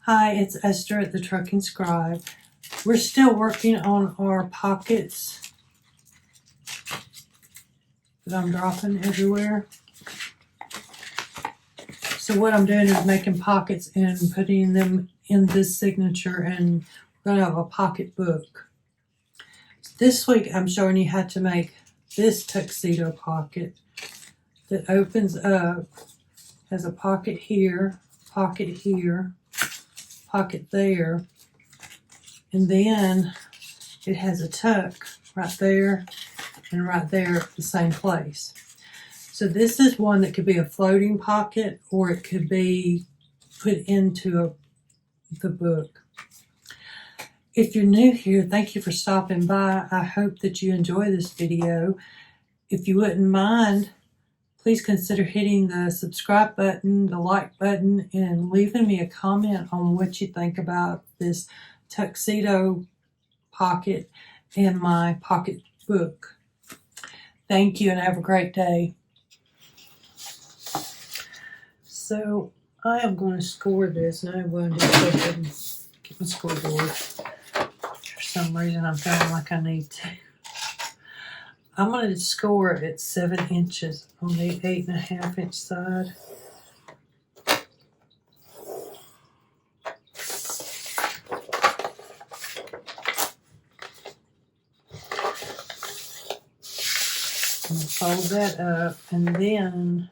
Hi, it's Esther at the Trucking Scribe. We're still working on our pockets that I'm dropping everywhere. So what I'm doing is making pockets and putting them in this signature, and we're going to have a pocket book. This week I'm showing you how to make this tuxedo pocket that opens up, has a pocket here, pocket there, and then it has a tuck right there and right there at the same place. So this is one that could be a floating pocket, or it could be put into the book. If you're new here, thank you for stopping by. I hope that you enjoy this video. If you wouldn't mind, please consider hitting the subscribe button, the like button, and leaving me a comment on what you think about this tuxedo pocket and my pocket book. Thank you and have a great day. So I am going to score this, and I'm going to just get my scoreboard. For some reason I'm feeling like I need to. I'm going to score it at 7 inches on the 8.5 inch side. And fold that up, and then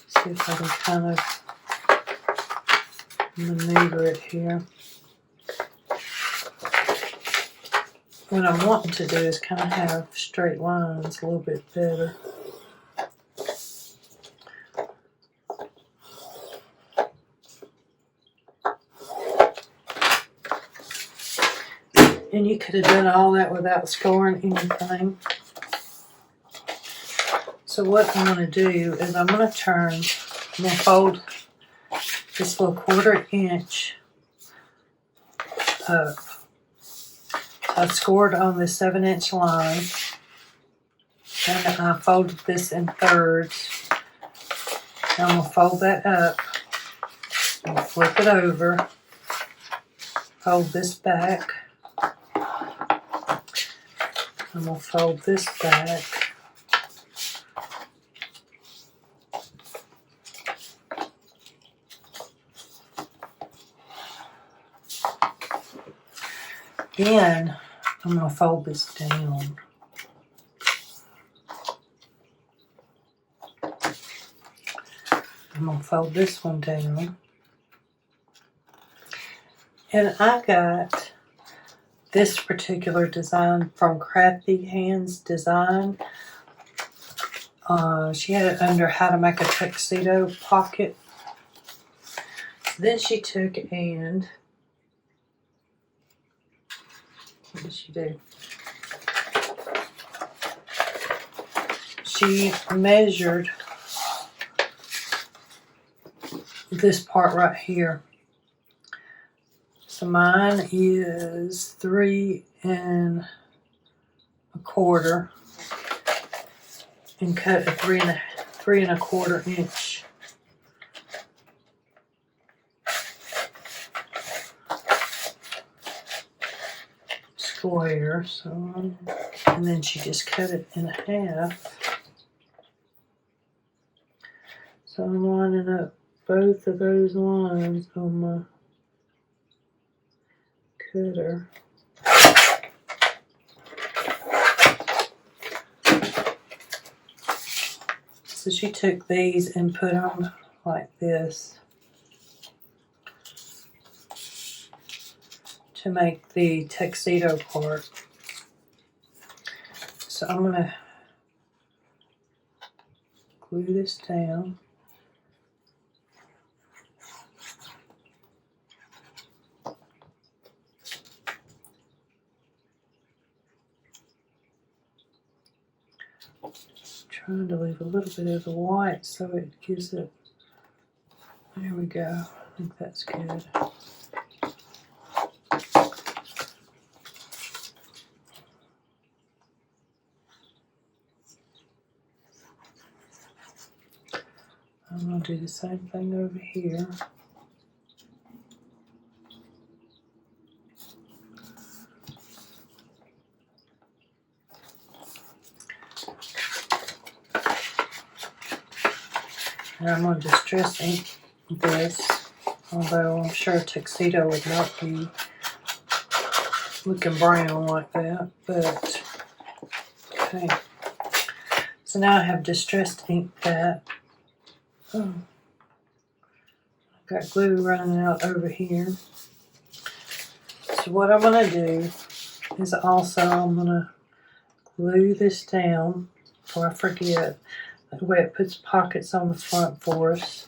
see if I can kind of maneuver it here. What I'm wanting to do is kind of have straight lines a little bit better. And you could have done all that without scoring anything. So what I'm going to do is I'm going to fold this little 1/4 inch up. I scored on the 7 inch line, and I folded this in thirds. I'm going to fold that up, and flip it over, fold this back. I'm going to fold this back. Then I'm going to fold this down. I'm going to fold this one down. And I got this particular design from Crafty Hands Design. She had it under how to make a tuxedo pocket. Then she took and what did she do? She measured this part right here. So mine is 3 1/4 and cut a 3 1/4 inch. Square, and then she just cut it in half. So I'm lining up both of those lines on my cutter. So she took these and put them like this to make the tuxedo part. So I'm going to glue this down. Trying to leave a little bit of the white so it gives it, there we go, I think that's good. I'm going to do the same thing over here. And I'm going to distress ink this, although I'm sure Tuxedo would not be looking brown like that, but okay. So now I have distressed ink that. Oh, I've got glue running out over here. So what I'm going to do is also I'm going to glue this down before I forget. That way it puts pockets on the front for us.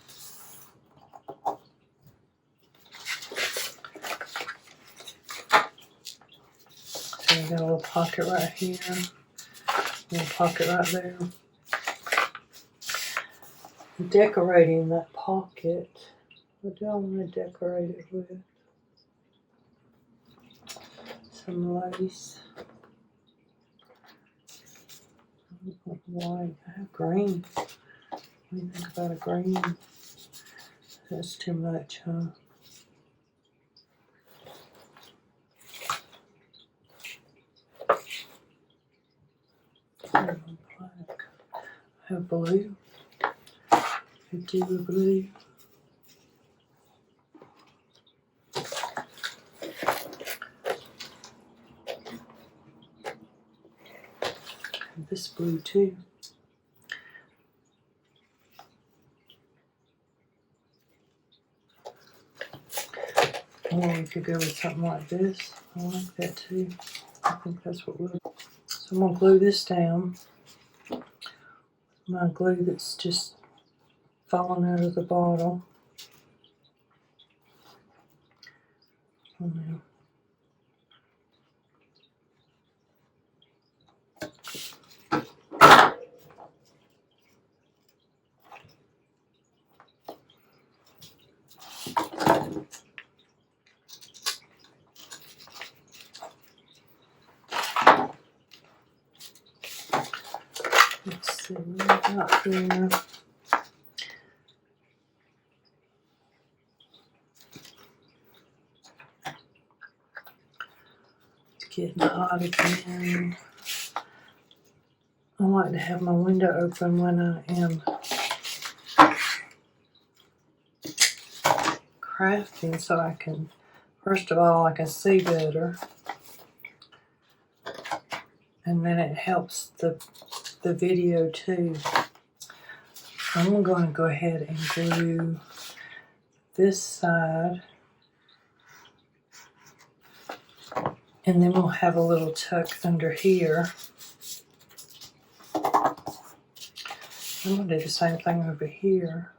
So we got a little pocket right here, a little pocket right there. Decorating that pocket, what do I want to decorate it with? Some lace. White. I have green. What do you think about a green? That's too much, huh? Black. I have blue. I do blue. And this blue too. Or we could go with something like this. I like that too. I think that's what we'll. So I'm gonna glue this down. My glue that's just falling out of the bottle. Oh, no. Let's see what I got there. It's getting hot again. I like to have my window open when I am crafting so I can, first of all, I can see better. And then it helps the video too. I'm going to go ahead and glue this side. And then we'll have a little tuck under here. I'm going to do the same thing over here.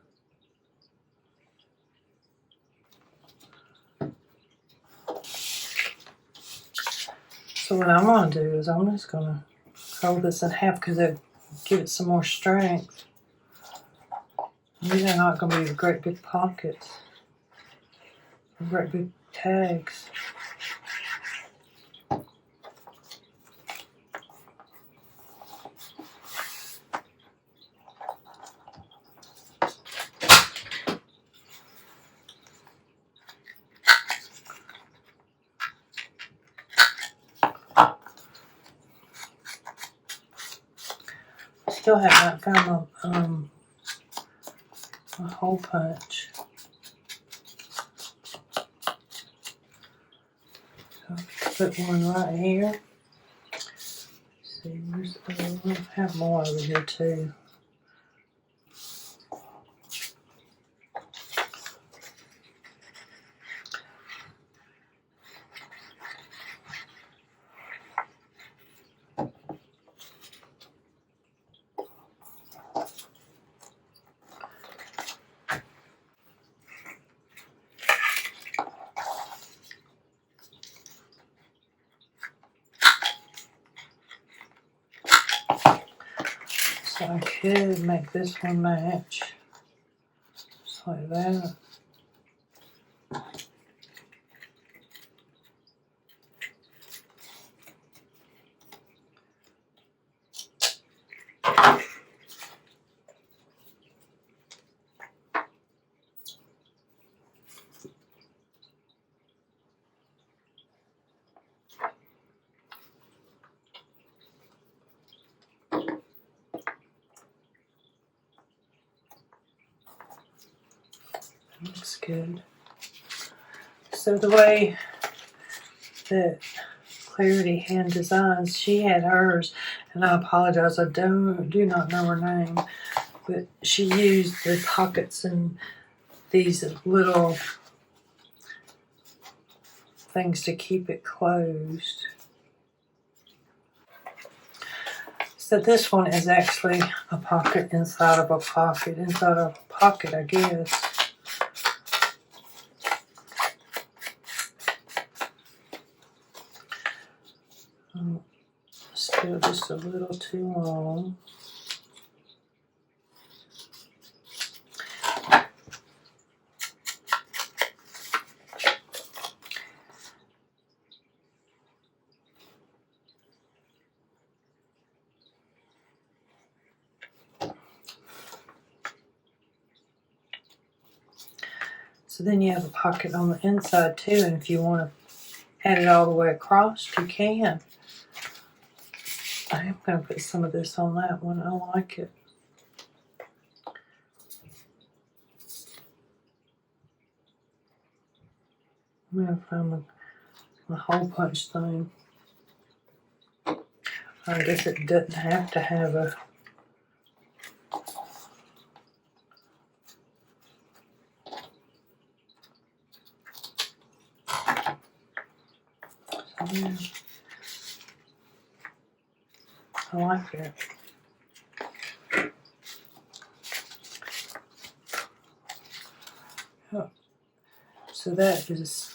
So what I'm going to do is I'm just going to fold this in half because it'll give it some more strength. These are not going to be great big pockets, great big tags. Still have not found a hole punch. So put one right here. Let's see, where's I have more over here too. So I could make this one match, just like that. looks good. So the way that Clarity Hand Designs, she had hers, and I apologize, I do not know her name, but she used the pockets and these little things to keep it closed. So this one is actually a pocket inside of a pocket, inside of a pocket, I guess. Still just a little too long. So then you have a pocket on the inside too, and if you want to add it all the way across, you can. I am going to put some of this on that one. I like it. I'm going to find the hole punch thing. I guess it doesn't have to have a... So, yeah. I like it. Oh. So that is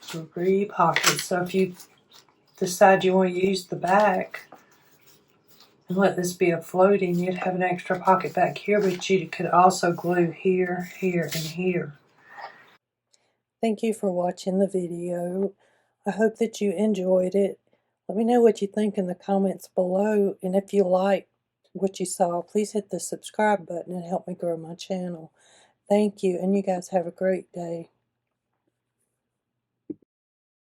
3 pockets. So if you decide you want to use the back and let this be a floating, you'd have an extra pocket back here, but you could also glue here, here, and here. Thank you for watching the video. I hope that you enjoyed it. Let me know what you think in the comments below, and if you like what you saw, please hit the subscribe button and help me grow my channel. Thank you, and you guys have a great day.